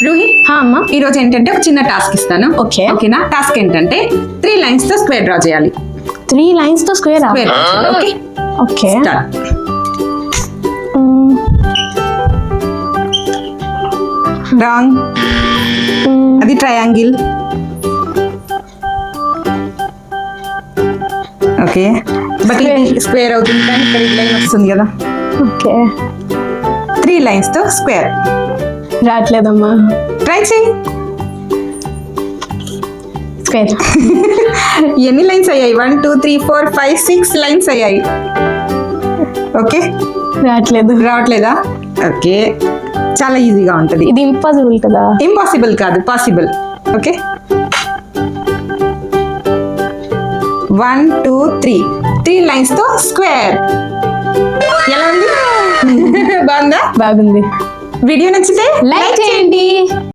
రూహి అమ్మా. ఈ రోజు ఏంటంటే ఒక చిన్న టాస్క్ ఇస్తాను. Okay. ఓకేనా? టాస్క్ ఏంటంటే 3 lines తో స్క్వేర్ డ్రా చేయాలి. 3 lines తో square square okay okay start. Wrong, అది ట్రయాంగిల్. ఓకే బట్ ఇది స్క్వేర్ అవుతుంది కానీ ఇక్కడ లైన్ వస్తుంది కదా. ఓకే 3 lines తో స్క్వేర్ రావట్లేదమ్మా. ట్రై చేయి. స్క్వేర్ ఎన్ని లైన్స్ అయ్యాయి? 1 2 3 4 5 6 లైన్స్ అయ్యాయి. ఓకే రావట్లేదు. రావట్లేదా? ఓకే చాలా ఈజీగా ఉంటుంది. ఇది ఇంపాసిబుల్ కదా. ఇంపాసిబుల్ కాదు, పాసిబుల్. ఓకే 1 2 3 lines తో స్క్వేర్. ఎలా ఉంది? బాగుందా? బాగుంది. వీడియో నచ్చితే లైక్ చేయండి.